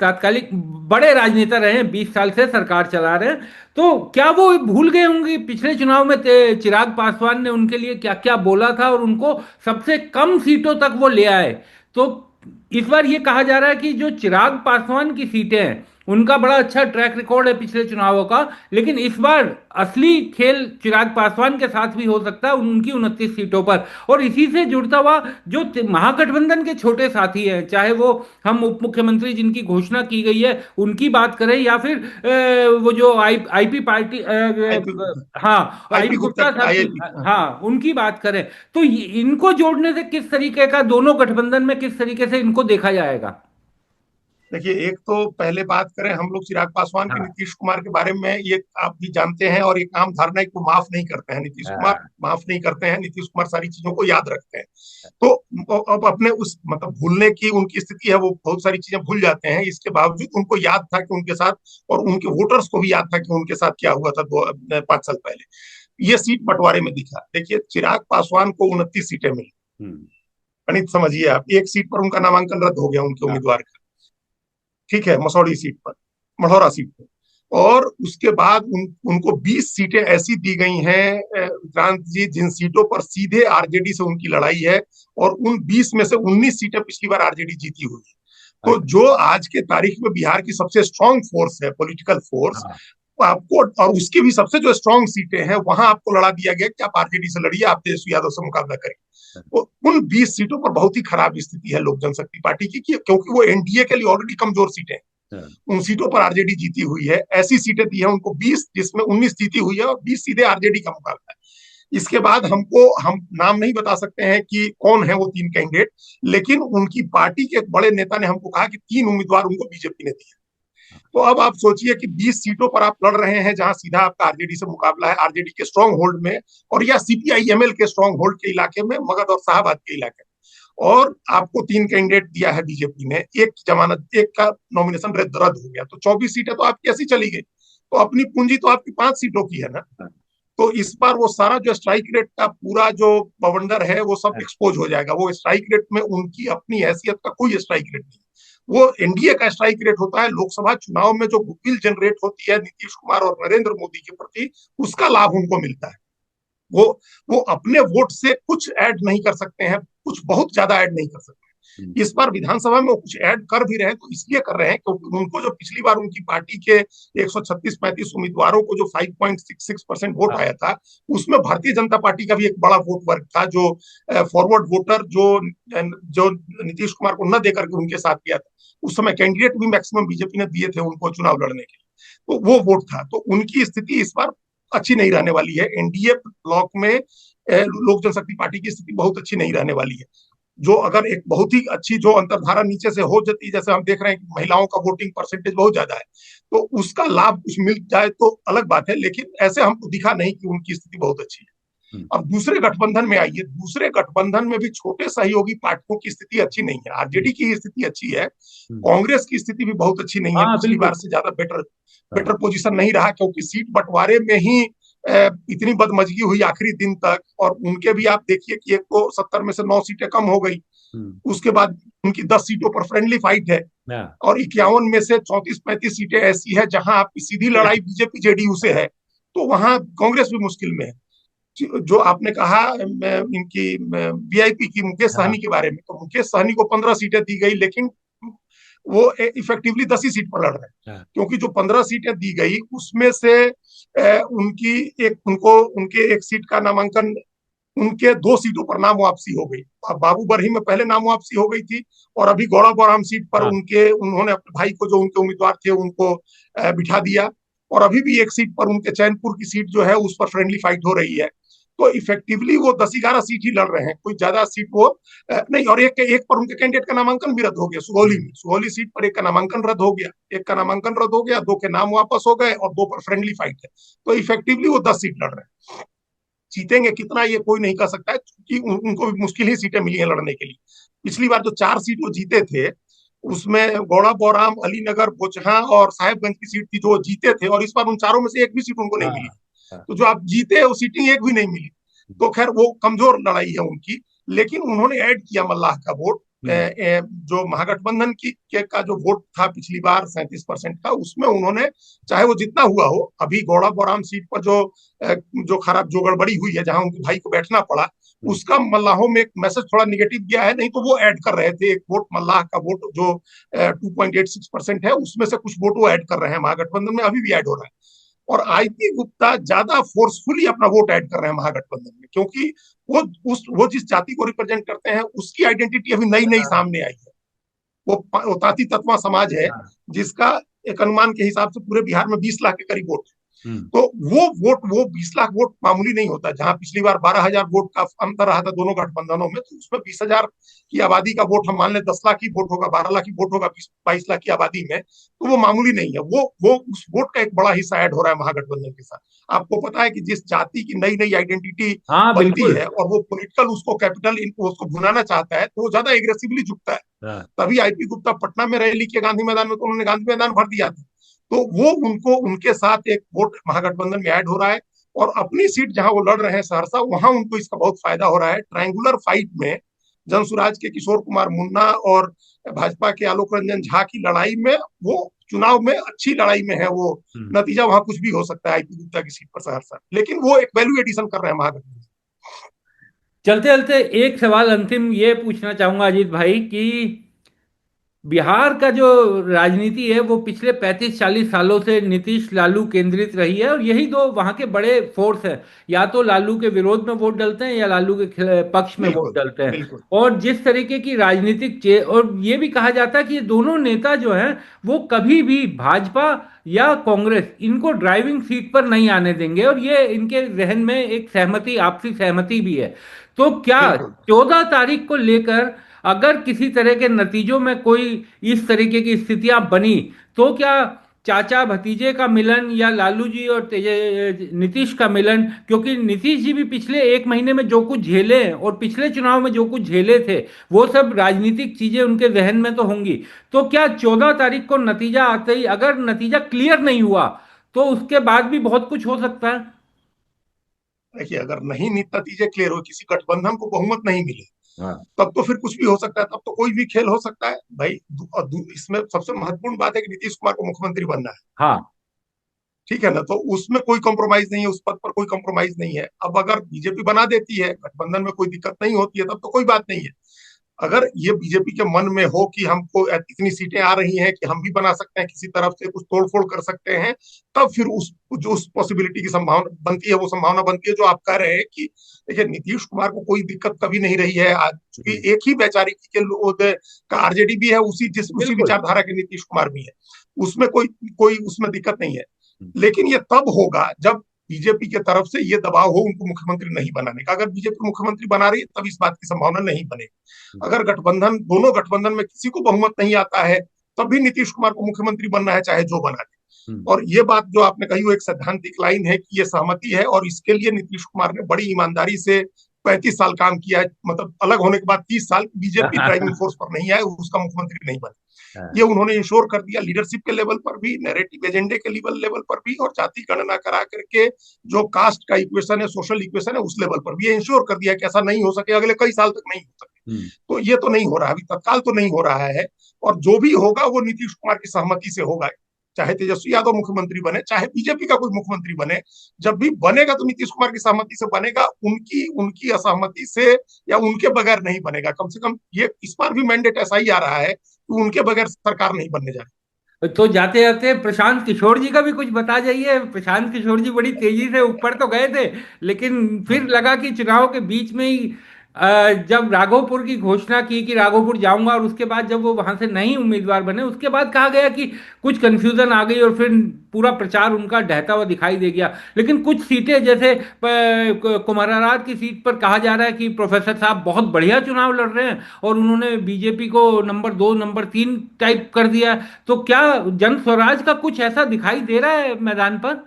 S2: तात्कालिक बड़े राजनेता रहे हैं, 20 साल से सरकार चला रहे हैं, तो क्या वो भूल गए होंगे पिछले चुनाव में चिराग पासवान ने उनके लिए क्या क्या बोला था और उनको सबसे कम सीटों तक वो ले आए। तो इस बार ये कहा जा रहा है कि जो चिराग पासवान की सीटें हैं उनका बड़ा अच्छा ट्रैक रिकॉर्ड है पिछले चुनावों का, लेकिन इस बार असली खेल चिराग पासवान के साथ भी हो सकता है उनकी 29 सीटों पर। और इसी से जुड़ता हुआ जो महागठबंधन के छोटे साथी हैं, चाहे वो हम उप मुख्यमंत्री जिनकी घोषणा की गई है उनकी बात करें, या फिर वो जो आईपी पार्टी, हाँ आईपी गुप्ता साहब, हाँ उनकी बात करें, तो इनको जोड़ने से किस तरीके का, दोनों गठबंधन में किस तरीके से इनको देखा जाएगा?
S1: देखिए, एक तो पहले बात करें हम लोग चिराग पासवान के नीतीश कुमार के बारे में, ये आप भी जानते हैं और एक आम धारणा है कि वो माफ नहीं करते हैं। नीतीश कुमार माफ नहीं करते हैं, नीतीश कुमार सारी चीजों को याद रखते हैं। तो अब अपने उस मतलब भूलने की उनकी स्थिति है, वो बहुत सारी चीजें भूल जाते हैं। इसके बावजूद उनको याद था कि उनके साथ, और उनके वोटर्स को भी याद था कि उनके साथ क्या हुआ था 5 साल पहले। ये सीट बंटवारे में दिखा। देखिए, चिराग पासवान को 29 सीटें मिली। गणित समझिए आप, एक सीट पर उनका नामांकन रद्द हो गया उनके उम्मीदवार का, ठीक है, मसौड़ी सीट पर, मढ़ौरा सीट पर। और उसके बाद उनको 20 सीटें ऐसी दी गई हैं विक्रांत जी, जिन सीटों पर सीधे आरजेडी से उनकी लड़ाई है, और उन 20 में से 19 सीटें पिछली बार आरजेडी जीती हुई है। तो जो आज के तारीख में बिहार की सबसे स्ट्रांग फोर्स है, पॉलिटिकल फोर्स, आपको, और उसकी भी सबसे जो स्ट्रांग सीटें हैं वहां आपको लड़ा दिया गया कि आप आरजेडी से लड़िए, आप तेजस्वी यादव से मुकाबला करें। तो उन 20 सीटों पर बहुत ही खराब स्थिति है लोक जनशक्ति पार्टी की, क्योंकि वो एनडीए के लिए ऑलरेडी कमजोर सीटें हैं। उन सीटों पर आरजेडी जीती हुई है, ऐसी सीटें दी है उनको 20, जिसमें 19 जीती हुई है और 20 सीधे आरजेडी का मुकाबला है। इसके बाद हम नाम नहीं बता सकते हैं कि कौन है वो 3 कैंडिडेट, लेकिन उनकी पार्टी के एक बड़े नेता ने हमको कहा कि 3 उम्मीदवार उनको बीजेपी ने दिए। तो अब आप सोचिए कि 20 सीटों पर आप लड़ रहे हैं जहां सीधा आपका आरजेडी से मुकाबला है, आरजेडी के स्ट्रांग होल्ड में, और या सीपीआई एमएल के स्ट्रांग होल्ड के इलाके में, मगध और शाहबाद के इलाके में, और आपको 3 कैंडिडेट दिया है बीजेपी ने, एक जमानत, एक का नॉमिनेशन रद्द हो गया, तो 24 सीटें तो आपकी ऐसी चली गई। तो अपनी पूंजी तो आपकी 5 सीटों की है ना। तो इस बार वो सारा जो स्ट्राइक रेट का पूरा जो बवंडर है वो सब एक्सपोज हो जाएगा। वो स्ट्राइक रेट में उनकी अपनी हैसियत का कोई स्ट्राइक रेट नहीं, वो एनडीए का स्ट्राइक रेट होता है। लोकसभा चुनाव में जो गुडविल जनरेट होती है नीतीश कुमार और नरेंद्र मोदी के प्रति, उसका लाभ उनको मिलता है। वो अपने वोट से कुछ ऐड नहीं कर सकते हैं, कुछ बहुत ज्यादा ऐड नहीं कर सकते। इस बार विधानसभा में वो कुछ ऐड कर भी रहे हैं तो इसलिए कर रहे हैं क्योंकि उनको जो पिछली बार उनकी पार्टी के 136-35 उम्मीदवारों को जो 5.66% वोट आया था, उसमें भारतीय जनता पार्टी का भी एक बड़ा वोट वर्ग था, जो फॉरवर्ड वोटर जो जो नीतीश कुमार को न देकर के उनके साथ किया था। उस समय कैंडिडेट भी मैक्सिमम बीजेपी ने दिए थे उनको चुनाव लड़ने के लिए, तो वो वोट था। तो उनकी स्थिति इस बार अच्छी नहीं रहने वाली है। एनडीए ब्लॉक में लोक जनशक्ति पार्टी की स्थिति बहुत अच्छी नहीं रहने वाली है। जो अगर एक बहुत ही अच्छी जो अंतरधारा नीचे से हो जाती है, जैसे हम देख रहे हैं कि महिलाओं का वोटिंग परसेंटेज बहुत ज्यादा है, तो उसका लाभ कुछ मिल जाए तो अलग बात है, लेकिन ऐसे हमको दिखा नहीं कि उनकी स्थिति बहुत अच्छी है। अब दूसरे गठबंधन में आइए, दूसरे गठबंधन में भी छोटे सहयोगी पार्टियों की स्थिति अच्छी नहीं है। आरजेडी की स्थिति अच्छी है, कांग्रेस की स्थिति भी बहुत अच्छी नहीं है, पिछली बार से ज्यादा बेटर पोजीशन नहीं रहा, क्योंकि सीट बंटवारे में ही इतनी बदमजगी हुई आखिरी दिन तक। और उनके भी आप देखिए कि एक तो 70 में से 9 सीटें कम हो गई, उसके बाद उनकी 10 सीटों पर फ्रेंडली फाइट है, और 51 में से 34-35 सीटें ऐसी है जहां आपकी सीधी लड़ाई बीजेपी जेडीयू से है, तो वहां कांग्रेस भी मुश्किल में है। जो आपने कहा इनकी वीआईपी की मुकेश सहनी के बारे में, तो मुकेश सहनी को 15 सीटें दी गई, लेकिन वो इफेक्टिवली 10 ही सीट पर लड़ रहे हैं, क्योंकि जो 15 सीटें दी गई उसमें से उनके एक सीट का नामांकन, उनके 2 सीटों पर नाम वापसी हो गई। बाबू बरही में पहले नाम वापसी हो गई थी, और अभी गौड़ा बौराम सीट पर उन्होंने अपने भाई को, जो उनके उम्मीदवार थे, उनको बिठा दिया, और अभी भी एक सीट पर उनके चैनपुर की सीट जो है उस पर फ्रेंडली फाइट हो रही है। तो इफेक्टिवली वो 10-11 सीट ही लड़ रहे हैं, कोई ज्यादा सीट वो नहीं। और एक पर उनके कैंडिडेट का नामांकन भी रद्द हो गया, सुगौली सीट पर एक का नामांकन रद्द हो गया, 2 के नाम वापस हो गए, और 2 पर फ्रेंडली फाइट है। तो इफेक्टिवली वो 10 सीट लड़ रहे हैं। जीतेंगे कितना ये कोई नहीं कह सकता है, क्योंकि उनको भी मुश्किल ही सीटें मिली है लड़ने के लिए। पिछली बार जो 4 सीट वो जीते थे, उसमें गौड़ा बौराम, अलीनगर, बोचहां और साहेबगंज की सीट थी जो वो जीते थे, और इस बार उन चारों में से एक भी सीट उनको नहीं मिली। तो जो आप जीते वो सीटिंग एक भी नहीं मिली, तो खैर वो कमजोर लड़ाई है उनकी। लेकिन उन्होंने ऐड किया मल्लाह का वोट, जो महागठबंधन का जो वोट था पिछली बार 37% का, उसमें उन्होंने, चाहे वो जितना हुआ हो, अभी गौड़ा बौराम सीट पर जो खराब, जो गड़बड़ी हुई है, जहां उनके भाई को बैठना पड़ा, उसका मल्लाहों में एक मैसेज थोड़ा निगेटिव गया है। नहीं तो वो ऐड कर रहे थे एक वोट, मल्लाह का वोट जो 2.86% है, उसमें से कुछ वोट वो ऐड कर रहे हैं महागठबंधन में, अभी भी ऐड हो रहा है। और आईपी गुप्ता ज्यादा फोर्सफुली अपना वोट ऐड कर रहे हैं महागठबंधन में, क्योंकि वो जिस जाति को रिप्रेजेंट करते हैं उसकी आइडेंटिटी अभी नई नई सामने आई है। वो ताती तत्वा समाज है, जिसका एक अनुमान के हिसाब से पूरे बिहार में 20 लाख के करीब वोट है। तो वो 20 लाख वोट मामूली नहीं होता। जहां पिछली बार 12,000 वोट का अंतर रहा था दोनों गठबंधनों में, तो उसमें 20,000 की आबादी का वोट, हम मान लें 10 लाख की वोट होगा, 12 लाख की वोट होगा 22 लाख की आबादी में, तो वो मामूली नहीं है। वो उस वोट का एक बड़ा हिस्सा ऐड हो रहा है महागठबंधन के साथ। आपको पता है कि जिस जाति की नई नई आइडेंटिटी बनती है और वो पॉलिटिकल उसको कैपिटल उसको भुनाना चाहता है, तो वो ज्यादा एग्रेसिवली झुकता है। तभी आईपी गुप्ता पटना में रैली किया गांधी मैदान में, तो उन्होंने गांधी मैदान भर दिया था। तो वो उनके साथ एक वोट महागठबंधन में ऐड हो रहा है, और अपनी सीट जहां वो लड़ रहे हैं सहरसा, वहां उनको इसका बहुत फायदा हो रहा है। ट्रायंगुलर फाइट में जनसुराज के किशोर कुमार मुन्ना और भाजपा के आलोक रंजन झा की लड़ाई में, वो चुनाव में अच्छी लड़ाई में है। वो नतीजा वहां कुछ भी हो सकता है आईपी गुप्ता की सीट पर सहरसा, लेकिन वो एक वैल्यू एडिशन कर रहे हैं महागठबंधन।
S2: चलते चलते एक सवाल अंतिम ये पूछना चाहूंगा अजीत भाई कि बिहार का जो राजनीति है वो पिछले 35-40 सालों से नीतीश लालू केंद्रित रही है, और यही दो वहां के बड़े फोर्स है। या तो लालू के विरोध में वोट डालते हैं या लालू के पक्ष में वोट डालते हैं। और जिस तरीके की और ये भी कहा जाता है कि ये दोनों नेता जो हैं वो कभी भी भाजपा या कांग्रेस इनको ड्राइविंग सीट पर नहीं आने देंगे, और ये इनके जहन में एक सहमति, आपसी सहमति भी है। तो क्या 14 तारीख को लेकर अगर किसी तरह के नतीजों में कोई इस तरीके की स्थितियां बनी, तो क्या चाचा भतीजे का मिलन या लालू जी और नीतीश का मिलन, क्योंकि नीतीश जी भी पिछले 1 महीने में जो कुछ झेले हैं और पिछले चुनाव में जो कुछ झेले थे, वो सब राजनीतिक चीजें उनके जहन में तो होंगी। तो क्या 14 तारीख को नतीजा आते ही अगर नतीजा क्लियर नहीं हुआ तो उसके बाद भी बहुत कुछ हो सकता है?
S1: देखिए, अगर नहीं नतीजे क्लियर हो, किसी गठबंधन को बहुमत नहीं मिले, तब तो फिर कुछ भी हो सकता है, तब तो कोई भी खेल हो सकता है भाई। इसमें सबसे महत्वपूर्ण बात है कि नीतीश कुमार को मुख्यमंत्री बनना है।
S2: हाँ,
S1: ठीक है ना, तो उसमें कोई कॉम्प्रोमाइज नहीं है, उस पद पर कोई कॉम्प्रोमाइज नहीं है। अब अगर बीजेपी बना देती है, गठबंधन में कोई दिक्कत नहीं होती है, तब तो कोई बात नहीं है। अगर ये बीजेपी के मन में हो कि हमको इतनी सीटें आ रही हैं कि हम भी बना सकते हैं, किसी तरफ से कुछ तोड़फोड़ कर सकते हैं, तब फिर उस पॉसिबिलिटी की संभावना बनती है, वो संभावना बनती है जो आप कह रहे हैं कि देखिए नीतीश कुमार को कोई दिक्कत कभी नहीं रही है। आज चूंकि एक ही वैचारिकी के लोग का आरजेडी भी है, उसी विचारधारा के नीतीश कुमार भी है, उसमें कोई कोई उसमें दिक्कत नहीं है। लेकिन ये तब होगा जब बीजेपी के तरफ से ये दबाव हो उनको मुख्यमंत्री नहीं बनाने का। अगर बीजेपी मुख्यमंत्री बना रही है तब इस बात की संभावना नहीं बनेगी। अगर दोनों गठबंधन में किसी को बहुमत नहीं आता है, तब भी नीतीश कुमार को मुख्यमंत्री बनना है, चाहे जो बना दे। और ये बात जो आपने कही वो एक सैद्धांतिक लाइन है कि ये सहमति है, और इसके लिए नीतीश कुमार ने बड़ी ईमानदारी से 35 साल काम किया है। मतलब अलग होने के बाद 30 साल बीजेपी ड्राइविंग फोर्स पर नहीं आए, उसका मुख्यमंत्री नहीं बने। ये उन्होंने इंश्योर कर दिया, लीडरशिप के लेवल पर भी, नैरेटिव एजेंडे के लेवल पर भी, और जाति गणना करा करके जो कास्ट का इक्वेशन है, सोशल इक्वेशन है, उस लेवल पर भी ये इंश्योर कर दिया कि ऐसा नहीं हो सके, अगले कई साल तक नहीं हो सके। तो ये तो नहीं हो रहा, अभी तत्काल तो नहीं हो रहा है। और जो भी होगा वो नीतीश कुमार की सहमति से होगा, चाहे तेजस्वी यादव मुख्यमंत्री बने, चाहे बीजेपी का कोई मुख्यमंत्री बने। जब भी बनेगा तो नीतीश कुमार की सहमति से बनेगा, उनकी उनकी असहमति से या उनके बगैर नहीं बनेगा। कम से कम ये इस बार भी मैंडेट ऐसा ही आ रहा है कि उनके बगैर सरकार नहीं बनने जा रही।
S2: तो जाते जाते प्रशांत किशोर जी का भी कुछ बता जाइए। प्रशांत किशोर जी बड़ी तेजी से ऊपर तो गए थे, लेकिन फिर लगा कि चुनाव के बीच में ही जब राघोपुर की घोषणा की कि राघोपुर जाऊंगा, और उसके बाद जब वो वहां से नहीं उम्मीदवार बने, उसके बाद कहा गया कि कुछ कंफ्यूजन आ गई और फिर पूरा प्रचार उनका ढहता हुआ दिखाई दे गया। लेकिन कुछ सीटें जैसे कुम्हरार की सीट पर कहा जा रहा है कि प्रोफेसर साहब बहुत बढ़िया चुनाव लड़ रहे हैं और उन्होंने बीजेपी को नंबर 2 नंबर 3 टाइप कर दिया। तो क्या जन स्वराज का कुछ ऐसा दिखाई दे रहा है मैदान पर?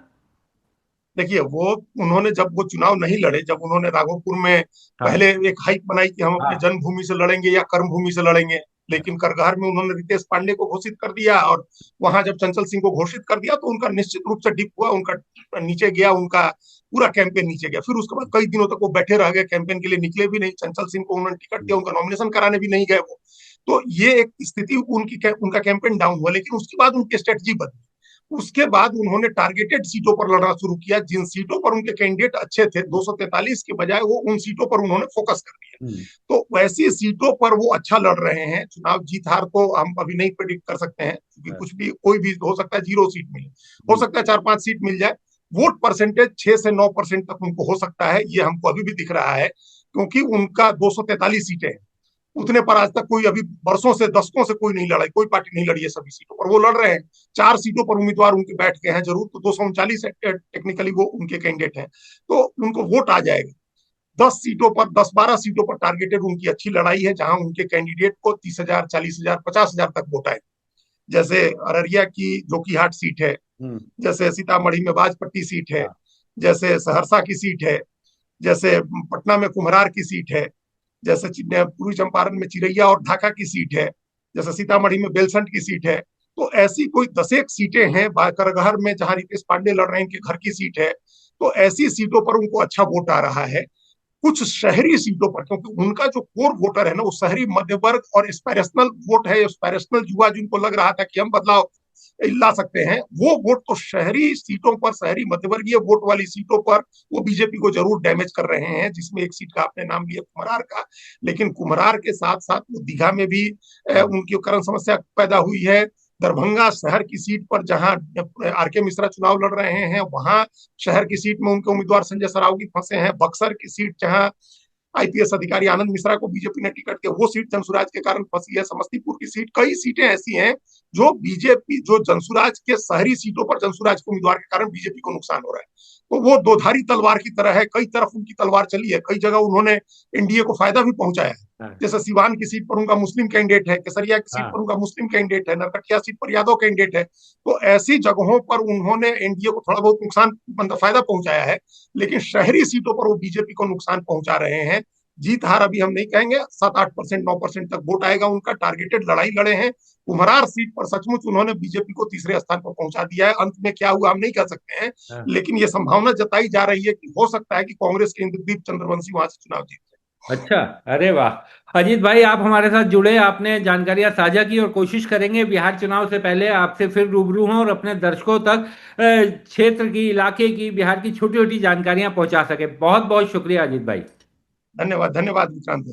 S1: देखिए वो उन्होंने जब वो चुनाव नहीं लड़े, जब उन्होंने राघोपुर में
S2: हाँ,
S1: पहले एक हाइप बनाई कि हम अपने
S2: हाँ,
S1: जन्मभूमि से लड़ेंगे या कर्मभूमि से लड़ेंगे, लेकिन करगहर में उन्होंने रितेश पांडे को घोषित कर दिया, और वहां जब चंचल सिंह को घोषित कर दिया तो उनका निश्चित रूप से डिप हुआ, उनका नीचे गया, उनका पूरा कैंपेन नीचे गया। फिर उसके बाद कई दिनों तक वो बैठे रह गए, कैंपेन के लिए निकले भी नहीं, चंचल सिंह को उन्होंने टिकट दिया, उनका नॉमिनेशन कराने भी नहीं गए वो। तो ये एक स्थिति उनका कैंपेन डाउन हुआ। लेकिन उसके बाद उनकी स्ट्रेटजी बदली। उसके बाद उन्होंने टारगेटेड सीटों पर लड़ना शुरू किया, जिन सीटों पर उनके कैंडिडेट अच्छे थे 243 के बजाय वो उन सीटों पर उन्होंने फोकस कर दिया। तो वैसी सीटों पर वो अच्छा लड़ रहे हैं। चुनाव जीत हार तो हम अभी नहीं प्रेडिक्ट कर सकते हैं, क्योंकि कुछ भी कोई भी हो सकता है, 0 सीट मिले, हो सकता है 4-5 सीट मिल जाए। वोट परसेंटेज 6 से 9% तक उनको हो सकता है, ये हमको अभी भी दिख रहा है, क्योंकि उनका 243 सीटें हैं। उतने पर आज तक कोई, अभी वर्षों से दशकों से कोई नहीं लड़ा, कोई पार्टी नहीं लड़ी है सभी सीटों पर, वो लड़ रहे हैं। 4 सीटों पर उम्मीदवार उनके बैठ गए हैं जरूर, तो 239 टेक्निकली वो उनके कैंडिडेट हैं, तो उनको वोट आ जाएगा। 10 सीटों पर, 10-12 सीटों पर टारगेटेड उनकी अच्छी लड़ाई है, जहां उनके कैंडिडेट को 30,000, 40,000, 50,000 तक वोट आए। जैसे अररिया की जोकीहाट सीट है, जैसे सीतामढ़ी में बाजपट्टी सीट है, जैसे सहरसा की सीट है, जैसे पटना में कुम्हरार की सीट है, जैसे पूर्वी चंपारण में चिरैया और ढाका की सीट है, जैसे सीतामढ़ी में बेलसंड की सीट है। तो ऐसी कोई 10 एक सीटें हैं, करगहर में जहां रितेश पांडे लड़ रहे हैं, इनके घर की सीट है। तो ऐसी सीटों पर उनको अच्छा वोट आ रहा है। कुछ शहरी सीटों पर, क्योंकि उनका जो कोर वोटर है ना, वो शहरी मध्य वर्ग और एस्पायरेशनल वोट है, एस्पायरेशनल युवा जिनको लग रहा था कि हम बदलाव ला सकते हैं, वो वोट तो शहरी सीटों पर, शहरी मध्यवर्गीय वोट वाली सीटों पर वो बीजेपी को जरूर डैमेज कर रहे हैं। जिसमें एक सीट का आपने नाम लिया कुम्हरार का, लेकिन कुम्हरार के साथ साथ वो दीघा में भी उनकी करंट समस्या पैदा हुई है। दरभंगा शहर की सीट पर जहां आरके मिश्रा चुनाव लड़ रहे हैं, वहां शहर की सीट में उनके उम्मीदवार संजय सरावगी फंसे हैं। बक्सर की सीट जहां आईपीएस अधिकारी आनंद मिश्रा को बीजेपी ने टिकट दिया, वो सीट जनसुराज के कारण फंसी है। समस्तीपुर की सीट, कई सीटें ऐसी हैं जो बीजेपी, जो जनसुराज के शहरी सीटों पर जनसुराज के उम्मीदवार के कारण बीजेपी को नुकसान हो रहा है। तो वो दोधारी तलवार की तरह है, कई तरफ उनकी तलवार चली है, कई जगह उन्होंने एनडीए को फायदा भी पहुंचाया है। जैसे सिवान की सीट पर उनका मुस्लिम कैंडिडेट है, केसरिया की सीट पर उनका मुस्लिम कैंडिडेट है, नरकटिया सीट पर यादव कैंडिडेट है। तो ऐसी जगहों पर उन्होंने एनडीए को थोड़ा बहुत नुकसान, मतलब फायदा पहुंचाया है। लेकिन शहरी सीटों पर वो बीजेपी को नुकसान पहुंचा रहे हैं। जीत हार अभी हम नहीं कहेंगे, 7-8%, 9% तक वोट आएगा उनका। टारगेटेड लड़ाई लड़े हैं। कुम्हरार सीट पर सचमुच उन्होंने बीजेपी को तीसरे स्थान पर पहुंचा दिया है। अंत में क्या हुआ हम नहीं कह सकते हैं, लेकिन ये संभावना जताई जा रही है कि हो सकता है कि कांग्रेस के इंद्रदीप चंद्रवंशी वहां से चुनाव जीत जाए।
S2: अच्छा, अरे वाह अजीत भाई, आप हमारे साथ जुड़े, आपने जानकारियां साझा की, और कोशिश करेंगे बिहार चुनाव से पहले आपसे फिर रूबरू हों और अपने दर्शकों तक क्षेत्र की, इलाके की, बिहार की छोटी छोटी जानकारियां पहुंचा सके। बहुत बहुत शुक्रिया अजीत भाई।
S1: धन्यवाद, धन्यवाद विक्रांत।